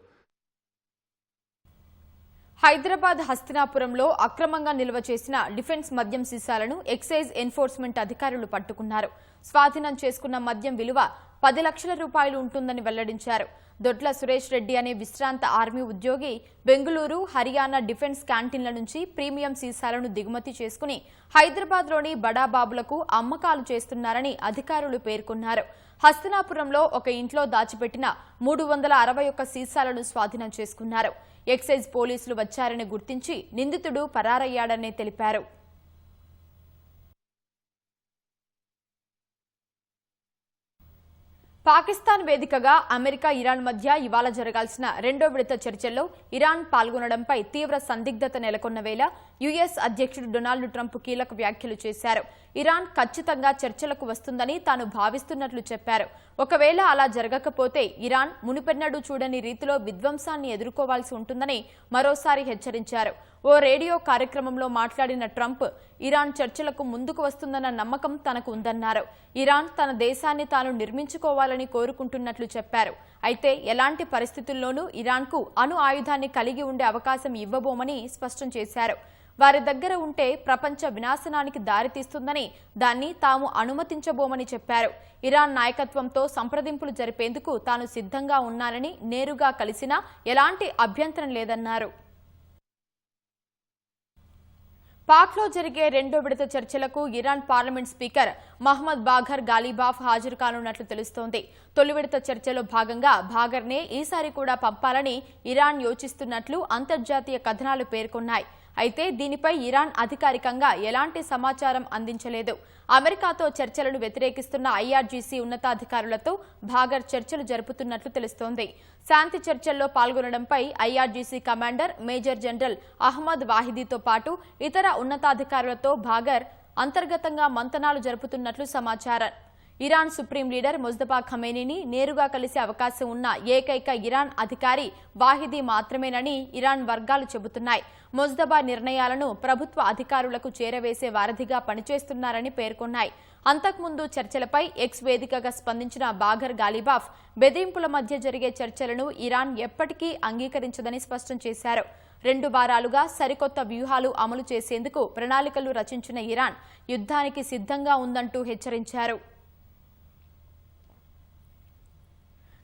హైదరాబాద్ హస్తినాపురంలో అక్రమంగా నిల్వ చేసిన డిఫెన్స్ మద్యం సీసాలను ఎక్సైజ్ ఎన్ఫోర్స్మెంట్ అధికారులు పట్టుకున్నారు. స్వాధీనం చేసుకున్న మద్యం విలువ 10 లక్షల రూపాయలు ఉంటుందని వెల్లడించారు. దొడ్ల సురేష్ రెడ్డి అనే విశ్రాంత ఆర్మీ ఉద్యోగి బెంగళూరు, హర్యానా డిఫెన్స్ క్యాంటీన్ల నుంచి ప్రీమియం సీసాలను దిగుమతి చేసుకుని హైదరాబాద్లోని బడాబాబులకు అమ్మకాలు చేస్తున్నారని అధికారులు పేర్కొన్నారు. హస్తనాపురంలో ఒక ఇంట్లో దాచిపెట్టిన 361 సీసాలను స్వాధీనం చేసుకున్నారు. ఎక్సైజ్ పోలీసులు వచ్చారని గుర్తించి నిందితుడు పరారయ్యాడని తెలిపారు. పాకిస్తాన్ వేదికగా అమెరికా, ఇరాన్ మధ్య ఇవాళ జరగాల్సిన రెండో విడత చర్చల్లో ఇరాన్ పాల్గొనడంపై తీవ్ర సందిగ్ధత నెలకొన్న వేళ యుఎస్ అధ్యక్షుడు డొనాల్డ్ ట్రంప్ కీలక వ్యాఖ్యలు చేశారు. ఇరాన్ ఖచ్చితంగా చర్చలకు వస్తుందని తాను భావిస్తున్నట్లు చెప్పారు. ఒకవేళ అలా జరగకపోతే ఇరాన్ మునుపెన్నడూ చూడని రీతిలో విధ్వంసాన్ని ఎదుర్కోవాల్సి ఉంటుందని మరోసారి హెచ్చరించారు. ఓ రేడియో కార్యక్రమంలో మాట్లాడిన ట్రంప్ ఇరాన్ చర్చలకు ముందుకు వస్తుందన్న నమ్మకం తనకు ఉందన్నారు. ఇరాన్ తన దేశాన్ని తాను నిర్మించుకోవాలని కోరుకుంటున్నట్లు చెప్పారు. అయితే ఎలాంటి పరిస్థితుల్లోనూ ఇరాన్కు అణు ఆయుధాన్ని కలిగి ఉండే అవకాశం ఇవ్వబోమని స్పష్టం చేశారు. వారి దగ్గర ఉంటే ప్రపంచ వినాశనానికి దారితీస్తుందని, దాన్ని తాము అనుమతించబోమని చెప్పారు. ఇరాన్ నాయకత్వంతో సంప్రదింపులు జరిపేందుకు తాను సిద్ధంగా ఉన్నానని, నేరుగా కలిసినా ఎలాంటి అభ్యంతరం లేదన్నారు. పాక్లో జరిగే రెండో విడత చర్చలకు Iran parliament speaker Mohammad Bagher Ghalibaf హాజరు కానున్నట్లు తెలుస్తోంది. తొలి విడత చర్చలో భాగంగా బాఘర్నే ఈసారి కూడా పంపాలని ఇరాన్ యోచిస్తున్నట్లు అంతర్జాతీయ కథనాలు పేర్కొన్నాయి. అయితే దీనిపై ఇరాన్ అధికారికంగా ఎలాంటి సమాచారం అందించలేదు. అమెరికాతో చర్చలను వ్యతిరేకిస్తున్న ఐఆర్జీసీ ఉన్నతాధికారులతో బాఘర్ చర్చలు జరుపుతున్నట్లు తెలుస్తోంది. శాంతి చర్చల్లో పాల్గొనడంపై IRGC commander major general Ahmad వాహిదీతో పాటు ఇతర ఉన్నతాధికారులతో బాఘర్ అంతర్గతంగా మంతనాలు జరుపుతున్నట్లు సమాచారం. ఇరాన్ సుప్రీం లీడర్ ముజ్తఫా ఖమేనీని నేరుగా కలిసే అవకాశం ఉన్న ఏకైక ఇరాన్ అధికారి వాహిదీ మాత్రమేనని ఇరాన్ వర్గాలు చెబుతున్నాయి. ముజ్తఫా నిర్ణయాలను ప్రభుత్వ అధికారులకు చేరవేసే వారధిగా పనిచేస్తున్నారని పేర్కొన్నాయి. అంతకుముందు చర్చలపై ఎక్స్ వేదికగా స్పందించిన బాఘర్ గాలిబాఫ్ బెదిరింపుల మధ్య జరిగే చర్చలను ఇరాన్ ఎప్పటికీ అంగీకరించదని స్పష్టం చేశారు. 2 వారాలుగా సరికొత్త వ్యూహాలు అమలు చేసేందుకు ప్రణాళికలు రచించిన ఇరాన్ యుద్ధానికి సిద్ధంగా ఉందంటూ హెచ్చరించారు.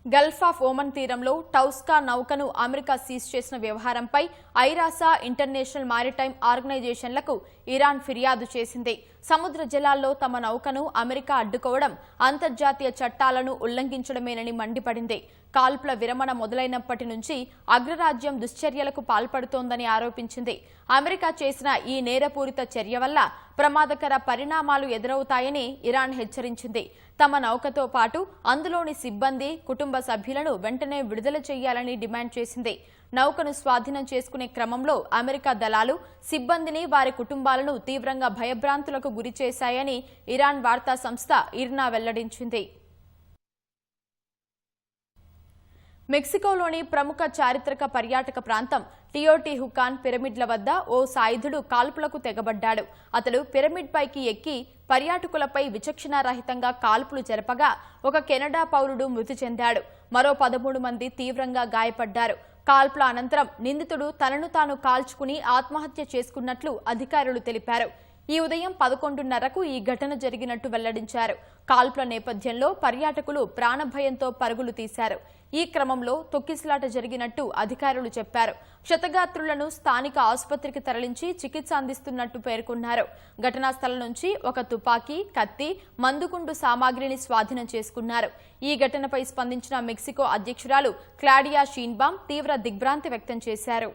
గల్ఫ్ ఆఫ్ ఓమన్ తీరంలో టౌస్కా నౌకను అమెరికా సీజ్ చేసిన వ్యవహారంపై ఐరాసా, ఇంటర్నేషనల్ మారిటైమ్ ఆర్గనైజేషన్లకు ఇరాన్ ఫిర్యాదు చేసింది. సముద్ర జలాల్లో తమ నౌకను అమెరికా అడ్డుకోవడం అంతర్జాతీయ చట్టాలను ఉల్లంఘించడమేనని మండిపడింది. కాల్పుల విరమణ మొదలైనప్పటి నుంచి అగ్రరాజ్యం దుశ్చర్యలకు పాల్పడుతోందని ఆరోపించింది. అమెరికా చేసిన ఈ నేరపూరిత చర్య వల్ల ప్రమాదకర పరిణామాలు ఎదురవుతాయని ఇరాన్ హెచ్చరించింది. తమ నౌకతో పాటు అందులోని సిబ్బంది, కుటుంబ సభ్యులను వెంటనే విడుదల చేయాలని డిమాండ్ చేసింది. నౌకను స్వాధీనం చేసుకునే క్రమంలో అమెరికా దళాలు సిబ్బందిని, వారి కుటుంబాలను తీవ్రంగా భయభ్రాంతులకు గురిచేశాయని ఇరాన్ వార్తా సంస్థ ఇర్నా వెల్లడించింది. మెక్సికోలోని ప్రముఖ చారిత్రక పర్యాటక ప్రాంతం టియోటిహుకాన్ పిరమిడ్ల వద్ద ఓ సాయుధుడు కాల్పులకు తెగబడ్డాడు. అతడు పిరమిడ్ పైకి ఎక్కి పర్యాటకులపై విచక్షణారహితంగా కాల్పులు జరపగా ఒక కెనడా పౌరుడు మృతి చెందాడు. మరో 13 మంది తీవ్రంగా గాయపడ్డారు. కాల్పుల అనంతరం నిందితుడు తనను తాను కాల్చుకుని ఆత్మహత్య చేసుకున్నట్లు అధికారులు తెలిపారు. ఈ ఉదయం 11:30కు ఈ ఘటన జరిగినట్టు వెల్లడించారు. కాల్పుల నేపథ్యంలో పర్యాటకులు ప్రాణభయంతో పరుగులు తీశారు. ఈ క్రమంలో తొక్కిసలాట జరిగినట్టు అధికారులు చెప్పారు. క్షతగాత్రులను స్థానిక ఆసుపత్రికి తరలించి చికిత్స అందిస్తున్నట్టు పేర్కొన్నారు. ఘటనా స్థలం నుంచి ఒక తుపాకీ, కత్తి, మందుగుండు సామాగ్రిని స్వాధీనం చేసుకున్నారు. ఈ ఘటనపై స్పందించిన మెక్సికో అధ్యక్షురాలు క్లాడియా షీన్బామ్ తీవ్ర దిగ్భ్రాంతి వ్యక్తం చేశారు.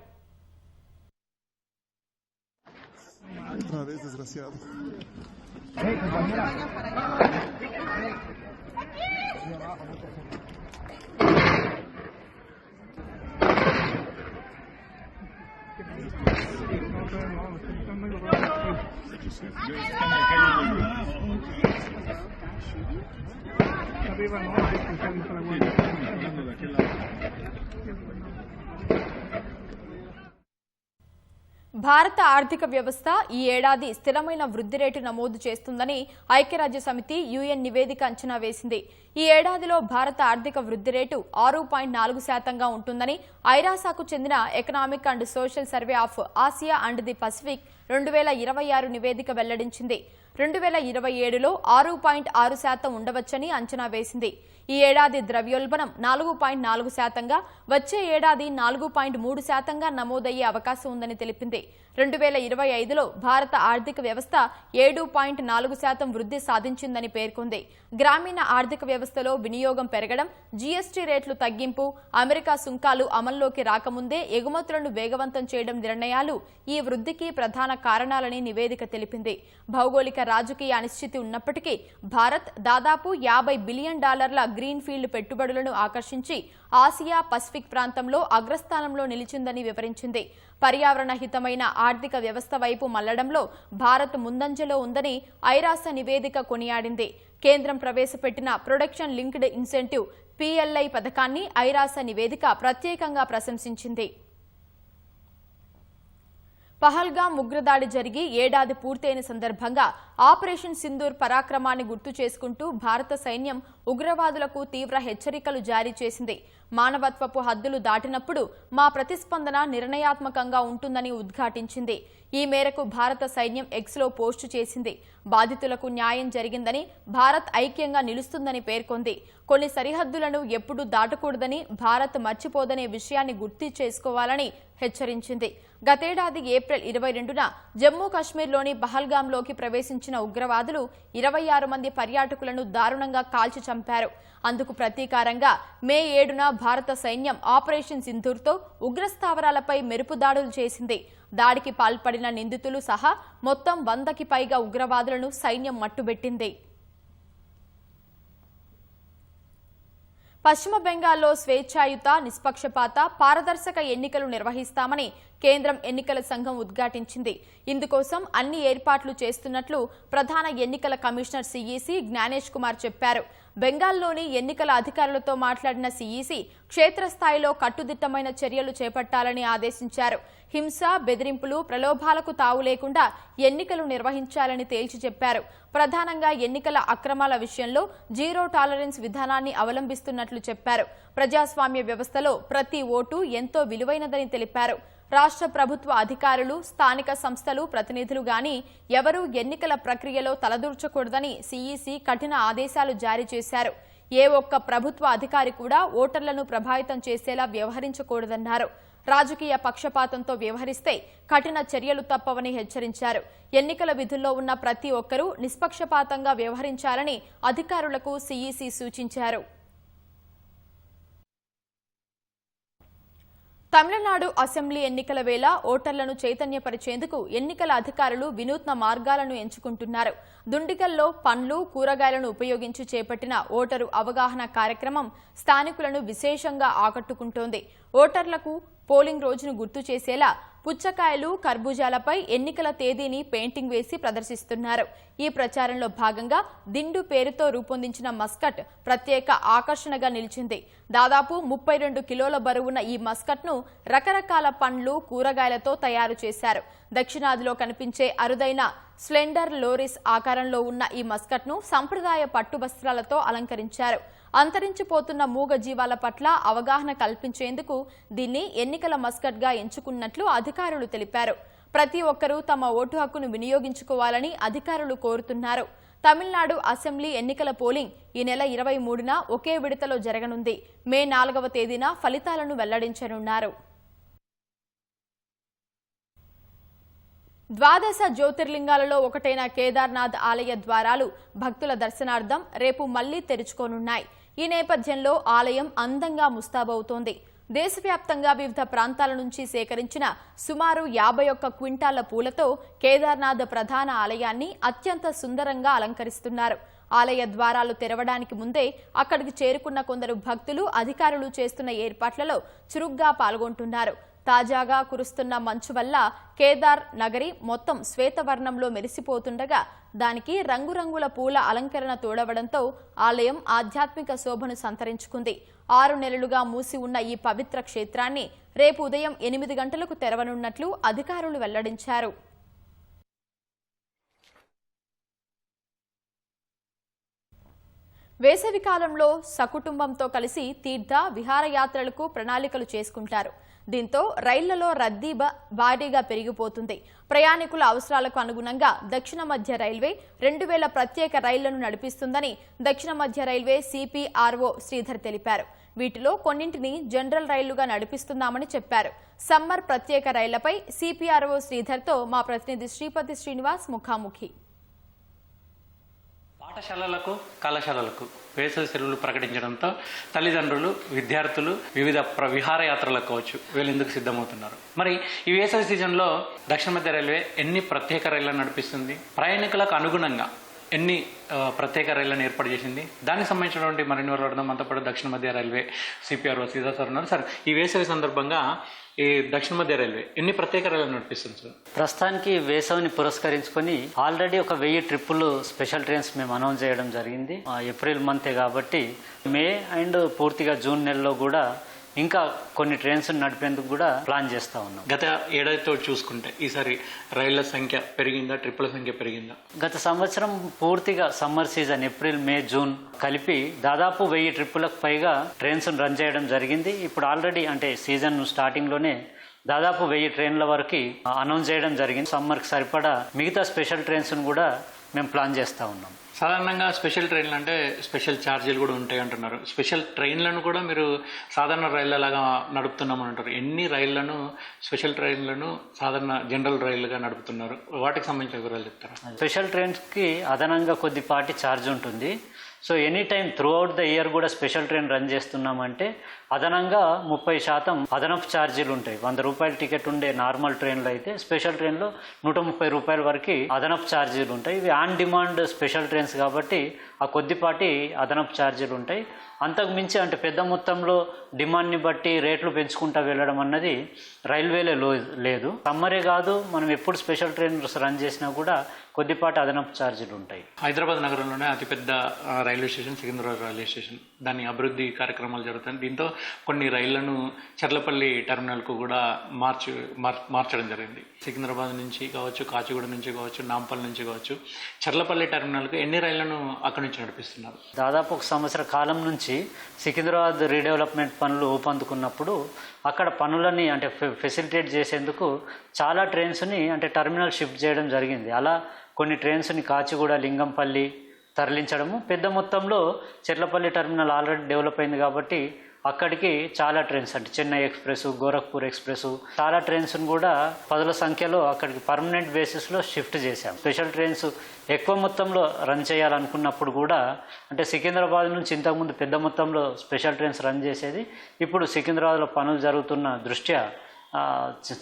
భారత ఆర్థిక వ్యవస్థ ఈ ఏడాది స్థిరమైన వృద్ధి రేటు నమోదు చేస్తుందని ఐక్యరాజ్య సమితి యుఎన్ నివేదిక అంచనా వేసింది. ఈ ఏడాదిలో భారత ఆర్థిక వృద్ధి రేటు 6.4% ఉంటుందని ఐరాసాకు చెందిన economic and social survey of Asia and the Pacific 2026 నివేదిక వెల్లడించింది. 2027లో 6.6% ఉండవచ్చని అంచనా వేసింది. ఈ ఏడాది ద్రవ్యోల్బణం 4.4%గా, వచ్చే ఏడాది 4.3%గా నమోదయ్యే అవకాశం ఉందని తెలిపింది. 2025లో భారత ఆర్థిక వ్యవస్థ 7.4% వృద్ధి సాధించిందని పేర్కొంది. గ్రామీణ ఆర్థిక వ్యవస్థలో వినియోగం పెరగడం, జీఎస్టీ రేట్లు తగ్గింపు, అమెరికా సుంకాలు అమల్లోకి రాకముందే ఎగుమతులను వేగవంతం చేయడం నిర్ణయాలు ఈ వృద్ధికి ప్రధాన కారణాలని నివేదిక తెలిపింది. భౌగోళిక రాజకీయ అనిశ్చితి ఉన్నప్పటికీ భారత్ దాదాపు $50 బిలియన్ గ్రీన్ ఫీల్డ్ పెట్టుబడులను ఆకర్షించి ఆసియా పసిఫిక్ ప్రాంతంలో అగ్రస్థానంలో నిలిచిందని వివరించింది. పర్యావరణ హితమైన ఆర్థిక వ్యవస్థ వైపు మళ్లడంలో భారత్ ముందంజలో ఉందని ఐరాస నివేదిక కొనియాడింది. కేంద్రం ప్రవేశపెట్టిన ప్రొడక్షన్ లింక్డ్ ఇన్సెంటివ్ PLI పథకాన్ని ఐరాస నివేదిక ప్రత్యేకంగా ప్రశంసించింది. పహల్గామ్ ఉగ్రదాడి జరిగి ఏడాది పూర్తయిన సందర్భంగా ఆపరేషన్ సింధూర్ పరాక్రమాన్ని గుర్తు చేసుకుంటూ భారత సైన్యం ఉగ్రవాదులకు తీవ్ర హెచ్చరికలు జారీ చేసింది. మానవత్వపు హద్దులు దాటినప్పుడు మా ప్రతిస్పందన నిర్ణయాత్మకంగా ఉంటుందని ఉద్ఘాటించింది. ఈ మేరకు భారత సైన్యం ఎక్స్లో పోస్టు చేసింది. బాధితులకు న్యాయం జరిగిందని, భారత్ ఐక్యంగా నిలుస్తుందని పేర్కొంది. కొన్ని సరిహద్దులను ఎప్పుడూ దాటకూడదని, భారత్ మర్చిపోదనే విషయాన్ని గుర్తు చేసుకోవాలని హెచ్చరించింది. గతేడాది ఏప్రిల్ 22న జమ్మూ కశ్మీర్లోని పహల్గామ్లోకి ప్రవేశించిన ఉగ్రవాదులు 26 మంది పర్యాటకులను దారుణంగా కాల్చి చంపారు. అందుకు ప్రతీకారంగా మే 7న భారత సైన్యం ఆపరేషన్ సింధూర్తో ఉగ్రస్థావరాలపై మెరుపు దాడులు చేసింది. దాడికి పాల్పడిన నిందితులు సహా మొత్తం 100కి పైగా ఉగ్రవాదులను సైన్యం మట్టుబెట్టింది. పశ్చిమ బెంగాల్లో స్వేచ్ఛాయుత, నిష్పక్షపాత, పారదర్శక ఎన్నికలు నిర్వహిస్తామని కేంద్రం ఎన్నికల సంఘం ఉద్ఘాటించింది. ఇందుకోసం అన్ని ఏర్పాట్లు చేస్తున్నట్లు ప్రధాన ఎన్నికల కమిషనర్ CEC జ్ఞానేష్ కుమార్ చెప్పారు. బెంగాల్లోని ఎన్నికల అధికారులతో మాట్లాడిన CEC క్షేత్రస్థాయిలో కట్టుదిట్టమైన చర్యలు చేపట్టాలని ఆదేశించారు. హింస, బెదిరింపులు, ప్రలోభాలకు తావు లేకుండా ఎన్నికలు నిర్వహించాలని తేల్చి చెప్పారు. ప్రధానంగా ఎన్నికల అక్రమాల విషయంలో జీరో టాలరెన్స్ విధానాన్ని అవలంబిస్తున్నట్లు చెప్పారు. ప్రజాస్వామ్య వ్యవస్థలో ప్రతి ఓటు ఎంతో విలువైనదని తెలిపారు. రాష్ట్ర ప్రభుత్వ అధికారులు, స్థానిక సంస్థలు ప్రతినిధులు గాని ఎవరూ ఎన్నికల ప్రక్రియలో తలదూర్చకూడదని CEC కఠిన ఆదేశాలు జారీ చేశారు. ఏ ఒక్క ప్రభుత్వ అధికారి కూడా ఓటర్లను ప్రభావితం చేసేలా వ్యవహరించకూడదన్నారు. రాజకీయ పక్షపాతంతో వ్యవహరిస్తే కఠిన చర్యలు తప్పవని హెచ్చరించారు. ఎన్నికల విధుల్లో ఉన్న ప్రతి ఒక్కరూ నిష్పక్షపాతంగా వ్యవహరించాలని అధికారులకు CEC సూచించారు. తమిళనాడు అసెంబ్లీ ఎన్నికల వేళ ఓటర్లను చైతన్యపరిచేందుకు ఎన్నికల అధికారులు వినూత్న మార్గాలను ఎంచుకుంటున్నారు. దుండిగల్లో పండ్లు, కూరగాయలను ఉపయోగించి చేపట్టిన ఓటరు అవగాహన కార్యక్రమం స్థానికులను విశేషంగా ఆకట్టుకుంటోంది. ఓటర్లకు పోలింగ్ రోజును గుర్తు చేసేలా పుచ్చకాయలు, కర్బూజాలపై ఎన్నికల తేదీని పెయింటింగ్ వేసి ప్రదర్శిస్తున్నారు. ఈ ప్రచారంలో భాగంగా దిండు పేరుతో రూపొందించిన మస్కట్ ప్రత్యేక ఆకర్షణగా నిలిచింది. దాదాపు 32 కిలోల బరువున్న ఈ మస్కట్ను రకరకాల పండ్లు, కూరగాయలతో తయారు చేశారు. దక్షిణాదిలో కనిపించే అరుదైన స్లెండర్ లోరిస్ ఆకారంలో ఉన్న ఈ మస్కట్ను సంప్రదాయ పట్టు వస్త్రాలతో అలంకరించారు. అంతరించిపోతున్న మూగ జీవాల పట్ల అవగాహన కల్పించేందుకు దీన్ని ఎన్నికల మస్కట్గా ఎంచుకున్నట్లు అధికారులు తెలిపారు. ప్రతి ఒక్కరూ తమ ఓటు హక్కును వినియోగించుకోవాలని అధికారులు కోరుతున్నారు. తమిళనాడు అసెంబ్లీ ఎన్నికల పోలింగ్ ఈ నెల 23న ఒకే విడతలో జరగనుంది. మే 4వ తేదీన ఫలితాలను వెల్లడించనున్నారు. ద్వాదశ జ్యోతిర్లింగాలలో ఒకటైన కేదార్నాథ్ ఆలయ ద్వారాలు భక్తుల దర్శనార్థం రేపు మళ్లీ తెరుచుకోనున్నాయి. ఈ నేపథ్యంలో ఆలయం అందంగా ముస్తాబవుతోంది. దేశవ్యాప్తంగా వివిధ ప్రాంతాల నుంచి సేకరించిన సుమారు 51 క్వింటాళ్ల పూలతో కేదార్నాథ్ ప్రధాన ఆలయాన్ని అత్యంత సుందరంగా అలంకరిస్తున్నారు. ఆలయ ద్వారాలు తెరవడానికి ముందే అక్కడికి చేరుకున్న కొందరు భక్తులు, అధికారులు చేస్తున్న ఏర్పాట్లలో చురుగ్గా పాల్గొంటున్నారు. తాజాగా కురుస్తున్న మంచు వల్ల కేదార్ నగరి మొత్తం శ్వేతవర్ణంలో మెరిసిపోతుండగా దానికి రంగురంగుల పూల అలంకరణ తోడవడంతో ఆలయం ఆధ్యాత్మిక శోభను సంతరించుకుంది. 6 నెలలుగా మూసి ఉన్న ఈ పవిత్ర క్షేత్రాన్ని రేపు ఉదయం 8 గంటలకు తెరవనున్నట్లు అధికారులు వెల్లడించారు. వేసవి కాలంలో సకుటుంబంతో కలిసి తీర్థ విహారయాత్రలకు ప్రణాళికలు చేసుకుంటారు. దీంతో రైళ్లలో రద్దీ భారీగా పెరిగిపోతుంది. ప్రయాణికుల అవసరాలకు అనుగుణంగా దక్షిణ మధ్య రైల్వే 2000 ప్రత్యేక రైళ్లను నడిపిస్తుందని దక్షిణ మధ్య రైల్వే సిపిఆర్ఓ శ్రీధర్ తెలిపారు. వీటిలో కొన్నింటిని జనరల్ రైళ్లుగా నడిపిస్తున్నామని చెప్పారు. సమ్మర్ ప్రత్యేక రైళ్లపై సిపిఆర్ఓ శ్రీధర్తో మా ప్రతినిధి శ్రీపతి శ్రీనివాస్ ముఖాముఖి. పాఠశాలలకు కళాశాలలకు వేసవి సెలవులు ప్రకటించడంతో తల్లిదండ్రులు విద్యార్థులు వివిధ విహారయాత్రలకు కావచ్చు వీళ్ళు ఎందుకు సిద్ధమవుతున్నారు. మరి ఈ వేసవి సీజన్లో దక్షిణ మధ్య రైల్వే ఎన్ని ప్రత్యేక రైళ్లను నడిపిస్తుంది, ప్రయాణికులకు అనుగుణంగా ఎన్ని ప్రత్యేక రైళ్లను ఏర్పాటు చేసింది, దానికి సంబంధించినటువంటి మరిన్ని వివరాలు మనతో పాటు దక్షిణ మధ్య రైల్వే సిపిఆర్ఓ సీదా సార్ ఉన్నారు. సార్, ఈ వేసవి సందర్భంగా ఈ దక్షిణ మధ్య రైల్వే ఎన్ని ప్రత్యేక రైళ్లను నడిపిస్తుంది సార్? ప్రస్తుతానికి వేసవిని పురస్కరించుకొని ఆల్రెడీ ఒక 1000 ట్రిప్పులు స్పెషల్ ట్రైన్స్ మేము అనౌన్స్ చేయడం జరిగింది. ఏప్రిల్ మంతే కాబట్టి మే అండ్ పూర్తిగా జూన్ నెలలో కూడా ఇంకా కొన్ని ట్రైన్స్ నడిపేందుకు కూడా ప్లాన్ చేస్తా ఉన్నాం. గత ఏడాదితో చూసుకుంటే ఈసారి రైళ్ల సంఖ్య పెరిగిందా, ట్రిప్పుల సంఖ్య పెరిగిందా? గత సంవత్సరం పూర్తిగా summer season April May June కలిపి దాదాపు 1000 ట్రిప్పులకు పైగా ట్రైన్స్ రన్ చేయడం జరిగింది. ఇప్పుడు ఆల్రెడీ అంటే సీజన్ స్టార్టింగ్ లోనే దాదాపు 1000 ట్రైన్ల వరకు అనౌన్స్ చేయడం జరిగింది. సమ్మర్కి సరిపడా మిగతా స్పెషల్ ట్రైన్స్ కూడా మేము ప్లాన్ చేస్తా ఉన్నాం. సాధారణంగా స్పెషల్ ట్రైన్లు అంటే స్పెషల్ ఛార్జీలు కూడా ఉంటాయి అంటున్నారు. స్పెషల్ ట్రైన్లను కూడా మీరు సాధారణ రైళ్లలాగా నడుపుతున్నామని అంటారు. ఎన్ని రైళ్లను, స్పెషల్ ట్రైన్లను సాధారణ జనరల్ రైళ్లుగా నడుపుతున్నారు? వాటికి సంబంధించిన వివరాలు చెప్తారా? స్పెషల్ ట్రైన్స్కి అదనంగా కొద్దిపాటి ఛార్జ్ ఉంటుంది. So any time through out the year కూడా స్పెషల్ ట్రైన్ రన్ చేస్తున్నామంటే అదనంగా 30% అదనపు ఛార్జీలు ఉంటాయి. 100 రూపాయల టికెట్ ఉండే నార్మల్ ట్రైన్లో అయితే స్పెషల్ ట్రైన్లో 130 రూపాయల వరకు అదనపు ఛార్జీలు ఉంటాయి. ఇవి ఆన్ డిమాండ్ స్పెషల్ ట్రైన్స్ కాబట్టి ఆ కొద్దిపాటి అదనపు ఛార్జీలు ఉంటాయి. అంతకు మించి అంటే పెద్ద మొత్తంలో డిమాండ్ని బట్టి రేట్లు పెంచుకుంటూ వెళ్ళడం అన్నది రైల్వేలో లేదు. సమ్మరే కాదు, మనం ఎప్పుడు స్పెషల్ ట్రైన్స్ రన్ చేసినా కూడా కొద్దిపాటి అదనపు ఛార్జీలు ఉంటాయి. హైదరాబాద్ నగరంలోనే అతిపెద్ద railway station Secunderabad railway station. దాని అభివృద్ధి కార్యక్రమాలు జరుగుతాయి. దీంతో కొన్ని రైళ్లను చర్లపల్లి టెర్మినల్కు కూడా మార్చడం జరిగింది. సికింద్రాబాద్ నుంచి కావచ్చు, కాచిగూడ నుంచి కావచ్చు, నాంపల్లి నుంచి కావచ్చు, చర్లపల్లి టెర్మినల్కు ఎన్ని రైళ్లను అక్కడి నుంచి నడిపిస్తున్నారు? దాదాపు 1 సంవత్సర కాలం నుంచి సికింద్రాబాద్ రీడెవలప్మెంట్ పనులు ఊపందుకున్నప్పుడు అక్కడ పనులని అంటే ఫెసిలిటేట్ చేసేందుకు చాలా ట్రైన్స్ని అంటే టెర్మినల్ షిఫ్ట్ చేయడం జరిగింది. అలా కొన్ని ట్రైన్స్ని కాచిగూడ, లింగంపల్లి తరలించడము, పెద్ద మొత్తంలో చెర్లపల్లి టెర్మినల్ ఆల్రెడీ డెవలప్ అయింది కాబట్టి అక్కడికి చాలా ట్రైన్స్ అంటే చెన్నై ఎక్స్ప్రెస్, గోరఖ్పూర్ ఎక్స్ప్రెస్ చాలా ట్రైన్స్ను కూడా 10ల సంఖ్యలో అక్కడికి పర్మనెంట్ బేసిస్లో షిఫ్ట్ చేశాం. స్పెషల్ ట్రైన్స్ ఎక్కువ మొత్తంలో రన్ చేయాలనుకున్నప్పుడు కూడా అంటే సికింద్రాబాద్ నుంచి ఇంతకుముందు పెద్ద మొత్తంలో స్పెషల్ ట్రైన్స్ రన్ చేసేది. ఇప్పుడు సికింద్రాబాద్లో పనులు జరుగుతున్న దృష్ట్యా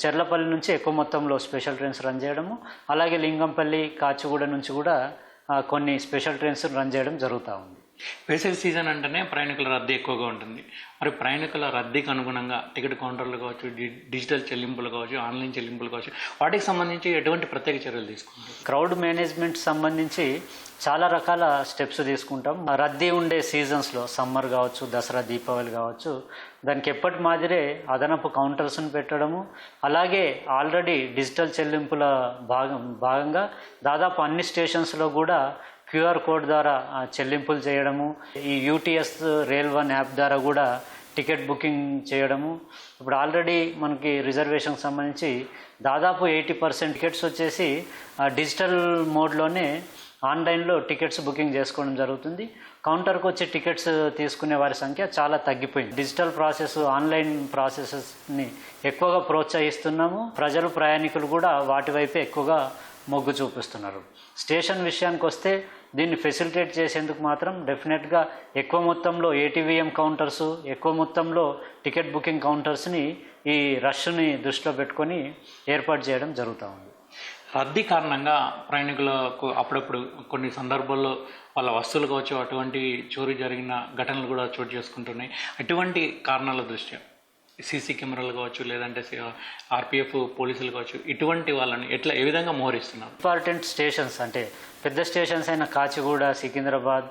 చెర్లపల్లి నుంచి ఎక్కువ మొత్తంలో స్పెషల్ ట్రైన్స్ రన్ చేయడము, అలాగే లింగంపల్లి, కాచిగూడ నుంచి కూడా కొన్ని స్పెషల్ ట్రైన్స్ రన్ చేయడం జరుగుతూ ఉంది. వేసవి సీజన్ అంటేనే ప్రయాణికుల రద్దీ ఎక్కువగా ఉంటుంది. మరి ప్రయాణికుల రద్దీకి అనుగుణంగా టికెట్ కౌంటర్లు కావచ్చు, డిజిటల్ చెల్లింపులు కావచ్చు, ఆన్లైన్ చెల్లింపులు కావచ్చు, వాటికి సంబంధించి ఎటువంటి ప్రత్యేక చర్యలు తీసుకుంటారు? క్రౌడ్ మేనేజ్మెంట్ సంబంధించి చాలా రకాల స్టెప్స్ తీసుకుంటాం. రద్దీ ఉండే సీజన్స్లో సమ్మర్ కావచ్చు, దసరా, దీపావళి కావచ్చు, దానికి ఎప్పటి మాదిరే అదనపు కౌంటర్స్ని పెట్టడము, అలాగే ఆల్రెడీ డిజిటల్ చెల్లింపుల భాగంగా దాదాపు అన్ని స్టేషన్స్లో కూడా QR కోడ్ ద్వారా చెల్లింపులు చేయడము, ఈ UTS రైల్1 యాప్ ద్వారా కూడా టికెట్ బుకింగ్ చేయడము. ఇప్పుడు ఆల్రెడీ మనకి రిజర్వేషన్కి సంబంధించి దాదాపు 80% టికెట్స్ వచ్చేసి డిజిటల్ మోడ్లోనే ఆన్లైన్లో టికెట్స్ బుకింగ్ చేసుకోవడం జరుగుతుంది. కౌంటర్కి వచ్చే టికెట్స్ తీసుకునే వారి సంఖ్య చాలా తగ్గిపోయింది. డిజిటల్ ప్రాసెస్, ఆన్లైన్ ప్రాసెసెస్ని ఎక్కువగా ప్రోత్సహిస్తున్నాము. ప్రజలు, ప్రయాణికులు కూడా వాటి వైపే ఎక్కువగా మొగ్గు చూపిస్తున్నారు. స్టేషన్ విషయానికి వస్తే దీన్ని ఫెసిలిటేట్ చేసేందుకు మాత్రం డెఫినెట్గా ఎక్కువ మొత్తంలో ATVM కౌంటర్స్, ఎక్కువ మొత్తంలో టికెట్ బుకింగ్ కౌంటర్స్ని ఈ రష్ని దృష్టిలో పెట్టుకొని ఏర్పాటు చేయడం జరుగుతూ ఉంది. రద్దీ కారణంగా ప్రయాణికులకు అప్పుడప్పుడు కొన్ని సందర్భాల్లో వాళ్ళ వస్తువులు కావచ్చు, అటువంటి చోరీ జరిగిన ఘటనలు కూడా చోటు చేసుకుంటున్నాయి. అటువంటి కారణాల దృష్ట్యా సీసీ కెమెరాలు కావచ్చు, లేదంటే RPF పోలీసులు కావచ్చు, ఇటువంటి వాళ్ళని ఏ విధంగా మోహరిస్తున్నారు? ఇంపార్టెంట్ స్టేషన్స్ అంటే పెద్ద స్టేషన్స్ అయిన కాచిగూడ, సికింద్రాబాద్,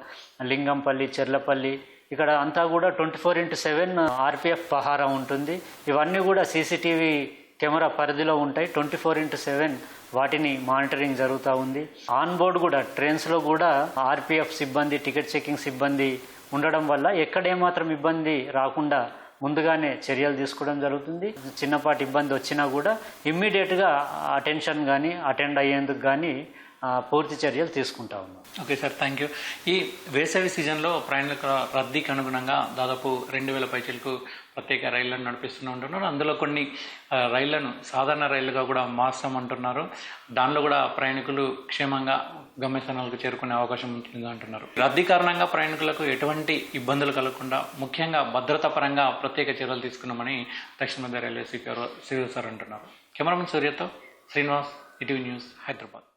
లింగంపల్లి, చెర్లపల్లి ఇక్కడ అంతా కూడా 24/7 RPF పహారా ఉంటుంది. ఇవన్నీ కూడా CCTV కెమెరా పరిధిలో ఉంటాయి. 24/7 వాటిని మానిటరింగ్ జరుగుతూ ఉంది. ఆన్ బోర్డ్ కూడా ట్రైన్స్లో కూడా RPF సిబ్బంది, టికెట్ చెకింగ్ సిబ్బంది ఉండడం వల్ల ఎక్కడేమాత్రం ఇబ్బంది రాకుండా ముందుగానే చర్యలు తీసుకోవడం జరుగుతుంది. చిన్నపాటి ఇబ్బంది వచ్చినా కూడా ఇమ్మీడియట్గా అటెన్షన్ కానీ అటెండ్ అయ్యేందుకు కానీ పూర్తి చర్యలు తీసుకుంటా ఉన్నాం. Okay sir, thank you. ఈ వేసవి సీజన్లో ప్రయాణికుల రద్దీకి అనుగుణంగా దాదాపు 2000 పైచలకు ప్రత్యేక రైళ్లను నడిపిస్తూ ఉంటున్నారు. అందులో కొన్ని రైళ్లను సాధారణ రైళ్లుగా కూడా మార్చామంటున్నారు. దానిలో కూడా ప్రయాణికులు క్షేమంగా గమ్యస్థానాలకు చేరుకునే అవకాశం ఉంటుంది అంటున్నారు. రద్దీ కారణంగా ప్రయాణికులకు ఎటువంటి ఇబ్బందులు కలగకుండా ముఖ్యంగా భద్రతా పరంగా ప్రత్యేక చర్యలు తీసుకున్నామని దక్షిణ మధ్య రైల్వే సిపిఆర్ సార్ అంటున్నారు. కెమెరామెన్ సూర్యతో శ్రీనివాస్, ఈటీవీ న్యూస్, హైదరాబాద్.